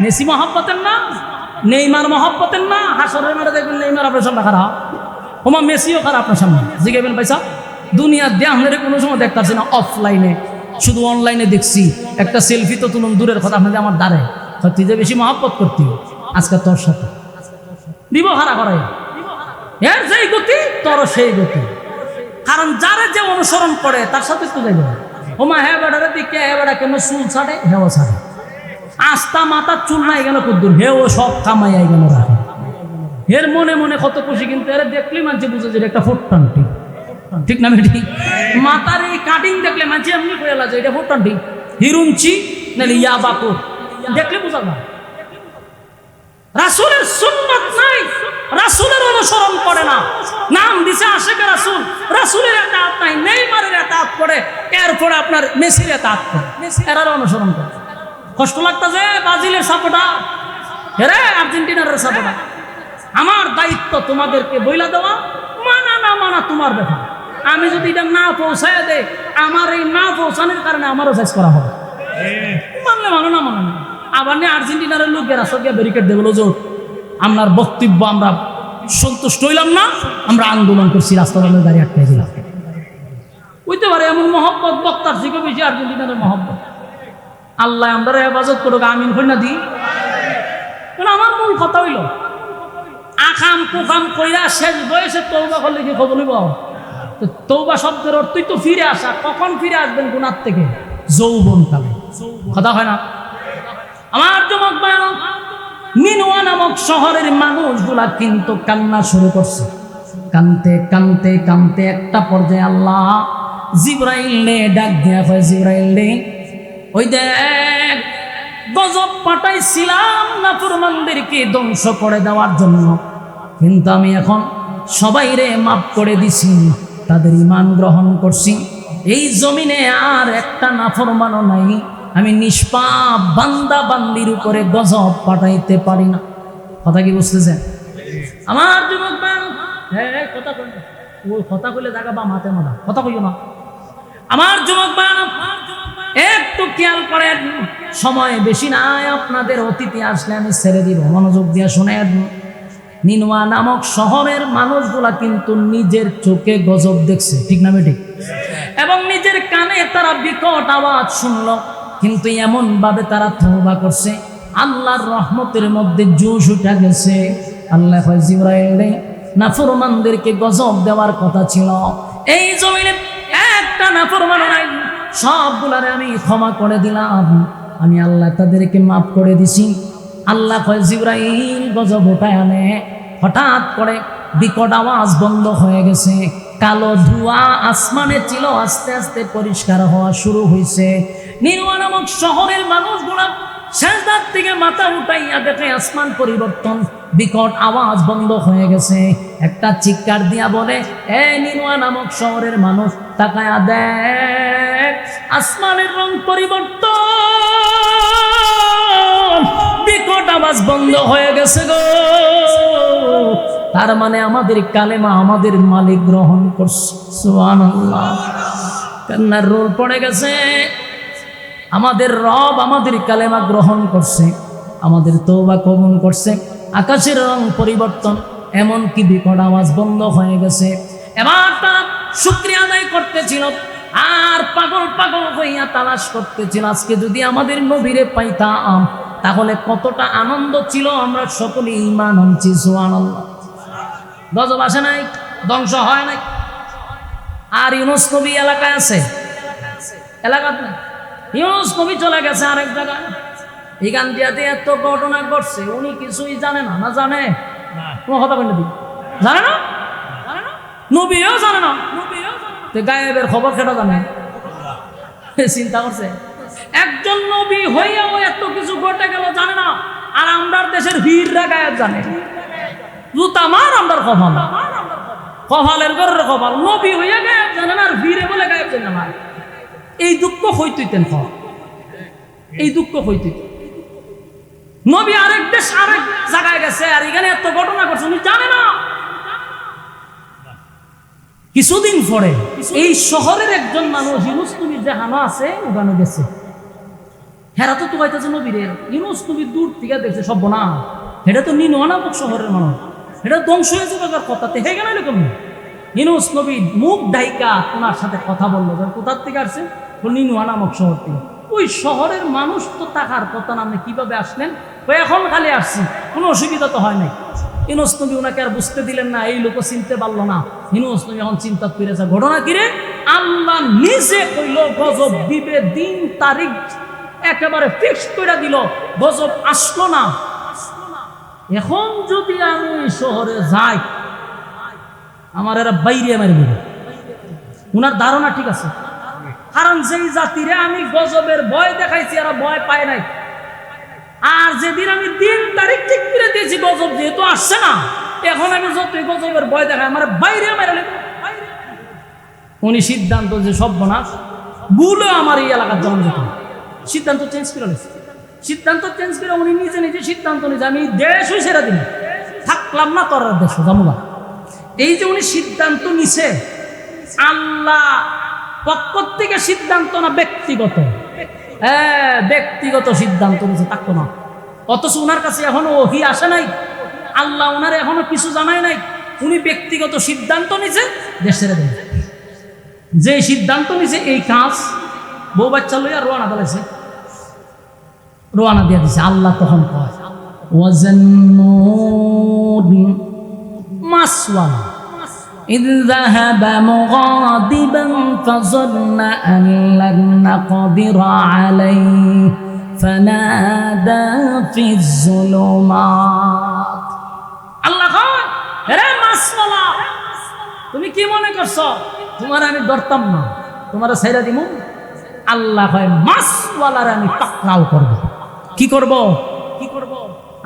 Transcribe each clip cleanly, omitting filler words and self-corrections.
Messi মহব্বতের না, Neymar মহব্বতের না। হাসরের মাঠে দেখবেন নেইমার আপনার সামনে খারাপ, ওমা মেসিও খারাপ আপনার সামনে। জিজ্ঞাবেন পয়সা দুনিয়ার দিয়ে আপনার কোনো সময় দেখতে পাচ্ছি না, অফলাইনে শুধু অনলাইনে দেখছি। একটা সেলফি তো তুলুন দূরের কথা, আপনাদের আমার দ্বারে তুই যে বেশি মহব্বত করতি আজকে তোর সাথে দিব হারা করাই, এর যেই গতি তোর সেই গতি। কারণ যারা যে অনুসরণ করে তার সাথে তো যাইবে। ওমা হ্যাঁ বেড়ারে দিকে হ্যাঁ বেড়া কেন চুল ছাড়ে, হেও ছাড়ে, আস্তা মাথার চুল নাই কেন কুদ্দুর, হেও সব কামাইয়াই কেন রাখে। এর মনে মনে কত খুশি, কিন্তু এর দেখলেই মানুষ বুঝে যে একটা ফুটটান ঠিক, ঠিক না ঠিক? মাথার এই কাটিং দেখলে মানুষ এমনি করে লাগে এটা ফুটটান ঠিক, হিরুঞ্চি নাহলে ইয়া বাকুর দেখলে বোঝা না। রাসূলের সুন্নাত নাই, রাসূলের অনুসরণ করে না, নাম দিছে আশিক রাসূল, রাসূলের ইতাআত নাই, নেইমারের ইতাআত করে, এরপরে আপনার মেসির ইতাআত করে, এরার অনুসরণ করে। কষ্ট লাগতেছে ব্রাজিলের সাপোর্টার, হেরে আর্জেন্টিনার সাপোর্টার। আমার দায়িত্ব তোমাদেরকে বইলা দেওয়া, মানা না মানা তোমার ব্যাপার। আমি যদি এটা না পৌঁছায় দেয়, আমার এই না পৌঁছানোর কারণে আমারও সাইজ করা হবে, মানলে মানো না মানো না। আবার নিয়ে আর্জেন্টিনার লোকেরা সঙ্গে ব্যারিকেড দেবে জোর, আপনার বক্তব্য আমরা সন্তুষ্ট হইলাম না, আমরা আন্দোলন করছি, রাস্তাঘাটে গাড়ি আটকে দিলাম। বুঝতে পারে এমন মহব্বত বক্তার থেকে বেশি আর্জেন্টিনার মহব্বত। আল্লাহ আমরা হেফাজত করুক, আমিন কই না দি। আমার মূল কথা হইল আখাম কুখাম কইরা শেষ বয়সে তওবা করলে কি খবর নিব? তওবা শব্দের অর্থই তো ফিরে আসা। কখন ফিরে আসবেন গুনার থেকে? যৌবন কালে। কথা হয় না? আমার যুবক ভাইরা, নিনওয়া নামক শহরের মানুষগুলা কিন্তু কান্না শুরু করছে। কানতে কানতে কানতে একটা পর্যায়ে আল্লাহ জিবরাইলে ডাক দিয়া কয়, জিবরাইলে ওই দেখ গজব পাঠাইছিলাম নাফরমানদেরকে ধ্বংস করে দেওয়ার জন্য, কিন্তু আমি এখন সবাইরে মাফ করে দিছি, তাদের ঈমান গ্রহণ করছি। এই জমিনে আর একটা নাফরমানও নাই। আমি নিষ্পাপ বান্দা বান্দির উপরে গজব পাঠাইতে পারি না। কথা কি বুঝতেছেন আমার যুবক ভাই? হ্যাঁ কথা কই, ওই কথা কইলে জায়গা বা মাতে মারা কথা কইও না। আমার যুবক ভাই একটু খেয়াল করেন, সময় বেশি নাই, আপনাদের অতিথি আসলে আমি ছেড়ে দিব, মনোযোগ দিয়ে শুনেন। নিনওয়া নামক শহরের মানুষগুলা কিন্তু নিজের চোখে গজব দেখছে, ঠিক না ঠিক? এবং নিজের কানে তারা বিকট আওয়াজ শুনলো, কিন্তু এমন ভাবে তারা তওবা করছে, আল্লাহর রহমতের মধ্যে জোশ উঠে গেছে। আল্লাহ কয়, জিবরাইল নাফরমানদেরকে গজব দেওয়ার কথা ছিল, এই জমিনে একটা নাফরমান নাই, সবগুলারে আমি ক্ষমা করে দিলাম, আমি আল্লাহ তাদেরকে মাফ করে দিছি। আল্লাহ কয়, জিবরাইল গজব উঠায় আনে। হঠাৎ করে বিকট আওয়াজ বন্ধ হয়ে গেছে, কালো ধোঁয়া আসমানে ছিল, আস্তে আস্তে পরিষ্কার হওয়া শুরু হয়েছে। নিনওয়া নামক শহরের মানুষগুলা সেজদার থেকে মাথা উঠাইয়া দেখে আসমান পরিবর্তন, বিকট আওয়াজ বন্ধ হয়ে গেছে। একটা চিৎকার দিয়া বলে, এ নিনওয়া নামক শহরের মানুষ তাকায়া দেখ, আসমানের রং পরিবর্তন, বিকট আওয়াজ বন্ধ হয়ে গেছে গো। তার মানে আমাদের কালেমা আমাদের মালিক গ্রহণ করছে। সুবহানাল্লাহ, কান্নার রোল পড়ে গেছে। আমাদের রব আমাদের কালেমা গ্রহণ করছে, আমাদের তওবা কবুল করছে। আকাশের রং পরিবর্তন, এমনকি বিকট আওয়াজ বন্ধ হয়ে গেছে। এবার তারা শুকরিয়া আদায় করতেছিল আর পাগল পাগল হইয়া তালাশ করতেছিল, আজকে যদি আমাদের নবীরে পাইতাম তাহলে কতটা আনন্দ ছিল, আমরা সকলে ঈমান আনছি। সুবহানাল্লাহ। গজব আসে নাই, ধ্বংস হয় নাই। আর ইউনুস নবী এলাকায় আছে, এলাকাতে নাই। ইউনুস নবী চলে গেছে আরেক জায়গায়। এখান দিয়াতে এত ঘটনা ঘটছে, উনি কিছুই জানে না। না জানে? কোনো কথা বলে দিই, জানে না, নবীও জানে না। গায়েবের খবর কেটা জানে? চিন্তা করছে একজন নবী হইয়াও এত কিছু ঘটে গেল জানে না। আর আমরার দেশের বীররা গায়েব জানে। জুতামার আমরার কপাল, কপালের ঘরের কপাল, নবী হইয়া গায়েব জানে না, আর বীরে বলে গায়েব জানে না। এই দুঃখ হইতেন, এই দুঃখ হইতে। নবী আরেক দেশ আরেক জায়গায় গেছে, আর এখানে এত ঘটনা ঘটছে উনি জানে না। কিছুদিন পরে এই শহরের একজন মানুষ ইউনুস নবীর যে হানা আছে ওখানে গেছে। হেরা তো তুকাইতেছে নবীরে, ইউনুস নবী দূর থেকে দেখছে সব না, এটা তো নিনোয়া নামক শহরের মানুষ, এটা ধ্বংস হয়ে যাবে কথাতে হয়ে গেল এরকম। ইউনুস নবী মুখ ডাইকা ওনার সাথে কথা বললো, কোথার থেকে আসছে, নিনোয়া নামক শহর থেকে। ওই শহরের মানুষ তো টাকার কথা না, আপনি কিভাবে আসলেন, ওই এখন খালি আসছি, কোনো অসুবিধা তো হয় নাই। ইউনুস নবী ওনাকে আর বুঝতে দিলেন না, এই লোকও চিনতে পারলো না। ইউনুস নবী এখন চিন্তা করেছে ঘটনা কিরে, আল্লাহ নিজে কইল গজব দিবে, দিন তারিখ একেবারে ফিক্স করে দিল, গজব আসলো না। এখন যদি আমি শহরে যাই, আমার এরা বাইরে মারবে। উনার ধারণা ঠিক আছে, কারণ যেই জাতিরে আমি গজবের ভয় দেখাইছি এরা ভয় পায় নাই, আর যেদিন আমি দিন তারিখ ঠিক করে দিয়েছি গজব যেহেতু আসছে না, এখন আমি যতই গজবের ভয় দেখাই আমার বাইরে মারলে। উনি সিদ্ধান্ত যে সর্বনাশ ভুলে আমার এই এলাকার জমা যেত, সিদ্ধান্ত চেঞ্জ করে নিয়েছে। সিদ্ধান্ত চেঞ্জ করে উনি নিজে নিজে সিদ্ধান্ত নিয়েছে, আমি দেশই ছেড়ে দিন, থাকলাম না তোর দেশ জামুবা। এই যে উনি সিদ্ধান্ত নিছে, আল্লাহ পক্ষ থেকে সিদ্ধান্ত না, ব্যক্তিগত, হ্যাঁ ব্যক্তিগত সিদ্ধান্ত নিছে, থাকতো না। অথচ উনার কাছে এখনো ওহী আসে নাই, আল্লাহ উনার এখনো কিছু জানাই নাই, উনি ব্যক্তিগত সিদ্ধান্ত নিছে দেশ ছেড়ে দেন। যে সিদ্ধান্ত নিছে এই কাজ বউ বাচ্চা লইয়া রোয়ানা দিয়েছে, রোয়ানা দিয়ে দিছে। আল্লাহ তখন কয় ওয়াজান্নুন মাসওয়ালা إذ ذهب مغاضبا فظن أن لن نقدر عليه فنادى في الظلمات। আল্লাহ কয় রে মাসওয়ালা, তুমি কি মনে করছো তোমার আমি ধরতাম না, তোমার ছাইরা দিমু? আল্লাহ কয় মাসওয়ালার আমি পাকড়াও করব। কি করব? কি করব?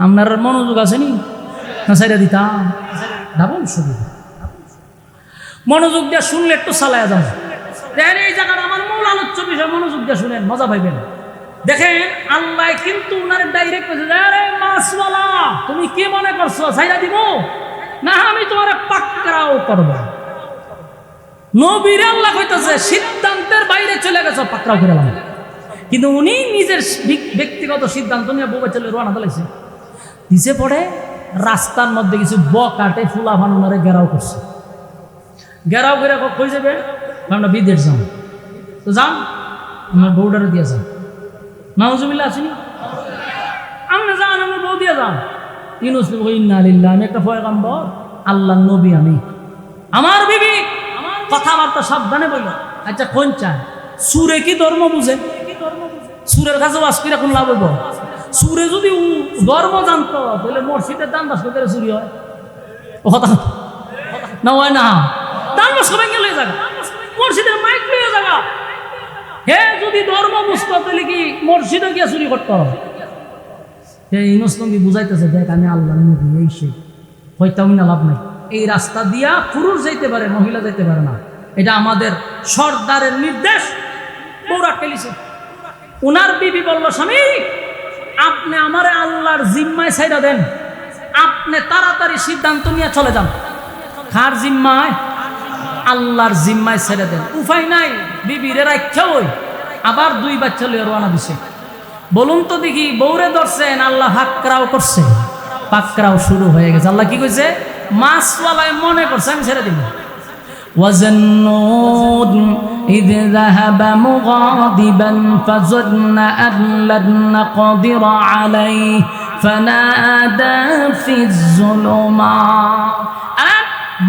আপনার মনোযোগ আছে নি না? ছাইরা দিতাম, ডাবল সুবিধা। মনোযোগ দিয়ে শুনলে একটু চালায়া যাবে। দেখেন এই জায়গাটা আমার মূল আলোচ্য বিষয়, মনোযোগ দিয়ে শুনেন, মজা পাইবেন। দেখেন আল্লাহ কিন্তু উনার ডাইরেক্ট কইছে, আরে মাসওয়ালা তুমি কি মনে করছো ছাইরা দিব না, আমি তোমার পাকড়াও করব। নবীর আল্লাহ কইতেছে সিদ্ধান্তের বাইরে চলে গেছো, পাকড়াও করে দিলাম। কিন্তু উনি নিজের ব্যক্তিগত সিদ্ধান্ত নিয়ে বউ চলে রওনা দিয়েছে। দিছে পড়ে রাস্তার মধ্যে কিছু বকাটে ফুলা বানানোরে ঘেরাও করছে। ঘেরাও করে কই যাবে, আমরা বিদেশ যান, তো যান আমার বউডারে দিয়ে যান, নাউজুবিল্লাহ আসেনি, আপনি যান আমার বউ দিয়ে যান। ইউনুস নবী ইন্না লিল্লাহি, আমি একটা পয়গম্বর, আল্লাহর নবী, আমি আমার বিবি কথাবার্তা সাবধানে বলল। আচ্ছা কোন চায় সুরে কি ধর্ম বুঝে? সুরের কাছে বাস করে কোন লাভ হইব? সুরে যদি ধর্ম জানতো তাহলে মসজিদের দান বাস করে চুরি হয়, কথা না হয় না, দান বাস করে গেলে জায়গা মসজিদের মাইক লইয়া জায়গা। হে যদি ধর্ম বুঝতো তাহলে কি মসজিদে গিয়ে চুরি করতো? ইউনুস নবী বুঝাইতেছে, দেখ আমি আল্লাহ নবী, এই সেই হয়তো না লাভ নাই। এই রাস্তা দিয়া পুরুষ যাইতে পারে, মহিলা যাইতে পারে না, এটা আমাদের সর্দারের নির্দেশ। বউরা খেলিছে, উনার বিবি বলল, স্বামী আপনি আমারে আল্লাহর জিম্মায় ছাইরা দেন, আপনি তাড়াতাড়ি সিদ্ধান্ত নিয়ে চলে যান। কার জিম্মায়? আল্লাহর জিম্মায় ছেড়ে দেন। উপায় নাই, বিবিরে রাখা ওই আবার দুই বাচ্চা লইয়া রওনা দিছে। বলুন তো দেখি, বউরে ধরছেন, আল্লাহ হাকরাও করছে, পাকরাও শুরু হয়ে গেছে। আল্লাহ কি কইছে? মাসওয়ালায় মনে করছে আমি ছেড়ে দিব। وَظَنُّونَ إِذْ ذَهَبَ مُغَاضِبًا فَظَنَّ أَن لَّن نَّقْدِرَ عَلَيْهِ فَنَادَى فِي الظُّلُمَاتِ।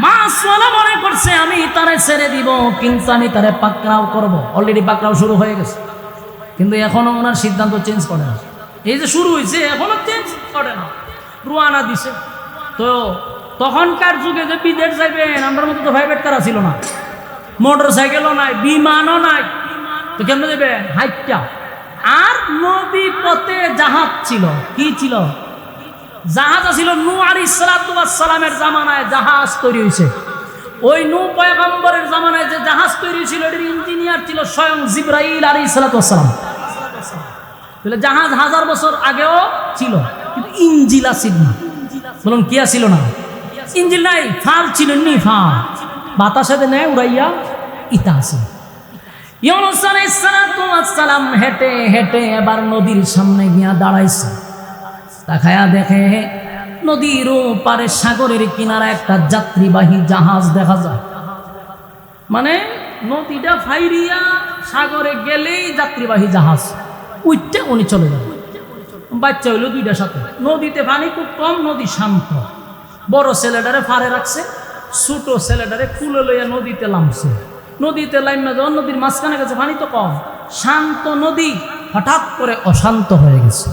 মাসওয়ালা মনে করছে আমি তারে ছেড়ে দিব, কিন্তু আমি তারে পাকড়াও করব। অলরেডি পাকড়াও শুরু হয়ে গেছে, কিন্তু এখনো ওনার সিদ্ধান্ত চেঞ্জ করে না। এই যে শুরু হয়েছে এখনো চেঞ্জ করে না, রুয়ানা দিছে। তো তখনকার যুগে যে বিদেশ যাইবেন, আমার মতো তো প্রাইভেট কার ছিল না, মোটর সাইকেলও নাই, বিমানও নাই, তো কেমনে যাবেন? হাইটটা। আর নদী পথে জাহাজ ছিল। কি ছিল? জাহাজ ছিল। নূহ আলাইহিস সালামের জামানায় জাহাজ তৈরি হয়েছে। ওই নূহ পয়গম্বরের জামানায় যে জাহাজ তৈরি হয়েছিল, এটির ইঞ্জিনিয়ার ছিল স্বয়ং জিবরাইল আলাইহিস সালাম। তাহলে জাহাজ 1000 বছর আগেও ছিল, কিন্তু ইঞ্জিল ছিল না। বলুন কি ছিল না? ইঞ্জিল নাই, ফাল ছিল নি, ফাল বাতাসে নেয় উড়াইয়া ইতা আছে। ইউনূস আলাইহিস সালাম হেঁটে হেঁটে এবার নদীর সামনে গিয়া দাঁড়াইছে। তাকায়া দেখে নদীর ওপারে সাগরের কিনারা একটা যাত্রীবাহী জাহাজ দেখা যায়। মানে নদীটা ফাইরিয়া সাগরে গেলেই যাত্রীবাহী জাহাজ উঠতে উনি চলে যাবে। বাচ্চা হইল দুইটার সাথে। নদীতে পানি খুব কম, নদী শান্ত। বড় ছেলেটারে ফারে রাখছে, ছোট ছেলেটারে কুলে লইয়া নদীতে নামছে। নদীতে লাইমা যখন নদীর মাঝখানে গেছে, পানি তো কম, শান্ত নদী হঠাৎ করে অশান্ত হয়ে গেছে।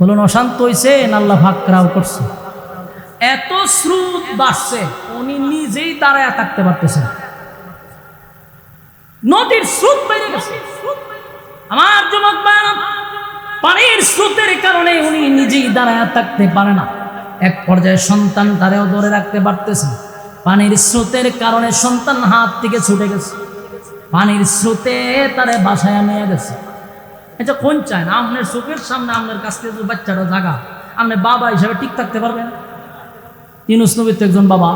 বলুন অশান্ত হয়েছে না আল্লাহ ফাকরাও করছে? এত স্রোত বাড়ছে উনি নিজেই দাঁড়ায় থাকতে পারতেছেন। নদীর স্রোত বেড়ে গেছে। আমার যুবক ভাইরা, পানির স্রোতের কারণে উনি নিজেই দাঁড়ায় থাকতে পারে না। এক পর্যায়ে সন্তান তারেও ধরে রাখতে পারতেছে। পানির স্রোতের কারণে সন্তান হাত থেকে ছুটে গেছে। পানির স্রোতে তারে বাসায় নিয়ে গেছে। এটা কোন চায় না? আপনার চোখের সামনে আপনার কাছ থেকে বাচ্চাটা জাগা, আপনি বাবা হিসাবে ঠিক থাকতে পারবেন? ইউনূস নবী তো একজন বাবা,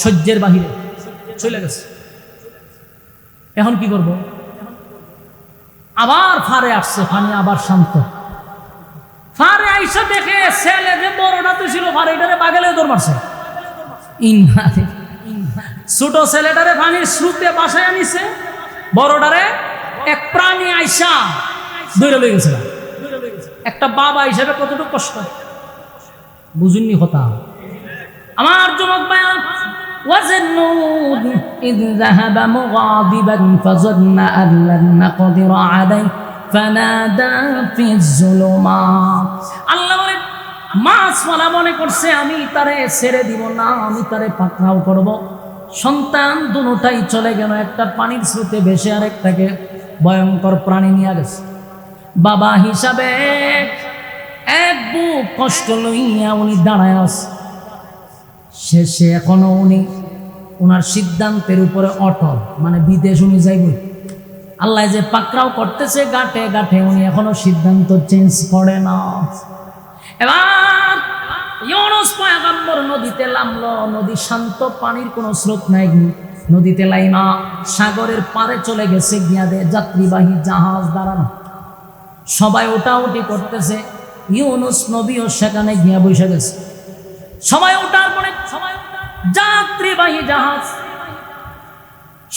সহ্যের বাহিরে চলে গেছে। এখন কি করব? আবার ফারে আসছে, পানি আবার শান্ত। ফারে আইসা দেখে ছেলে যে বড়টা তো ছিল ফারে, এটারে বাগেলে দৌড় মারছে। ছোট ছেলেটারে পানির স্রোতে বাসায় আনিছে, বড়টারে এক প্রাণী আইসা দৌড়ে লয়ে গেছিল। একটা বাবা হিসাবে কতটুকু কষ্ট বুঝুননি কথা। আমার যুবক ভাইয়া, وَظَنُّونَ إِذْ ذَهَبَ مُغَاضِبًا فَظَنَّ أَن لَّن نَّقْدِرَ عَلَيْهِ فَنَادَىٰ فِي الظُّلُمَاتِ। আল্লাহ বলেন, মাছওয়ালা মনে করছে আমি তারে ছেড়ে দিব না, আমি তারে পাকড়াও করব। সন্তান দুটাই চলে গেল, একটা পানির স্রোতে ভেসে আর একটাকে ভয়ঙ্কর প্রাণী নিয়ে গেছে। বাবা হিসাবে এক বুক কষ্ট লইয়া উনি দাঁড়ায় আছে। শেষে এখনো উনি ওনার সিদ্ধান্তের উপরে অটল, মানে বিদেশ উনি যাইবই। আল্লাহ যে পাকড়াও করতেছে গাঁটে গাঁটে, উনি এখনো সিদ্ধান্ত চেঞ্জ করে না। এবার ইউনূস পয়গম্বর নদীতে নামলো। নদী শান্ত, পানির কোনো স্রোত নাই। নদীতে লাইমা সাগরের পারে চলে গেছে, গিয়া দে যাত্রীবাহী জাহাজ দাঁড়ানো। সবাই ওটাউটি করতেছে, ইউনূস নবীও সেখানে গিয়া বসে গেছে। সবাই ওঠার পরে যাত্রীবাহী জাহাজ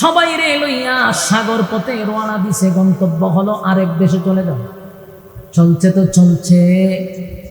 সবাই রে লইয়া সাগর পথে রওনা দিছে। গন্তব্য হলো আরেক দেশে চলে যাবে। চলছে তো চলছে।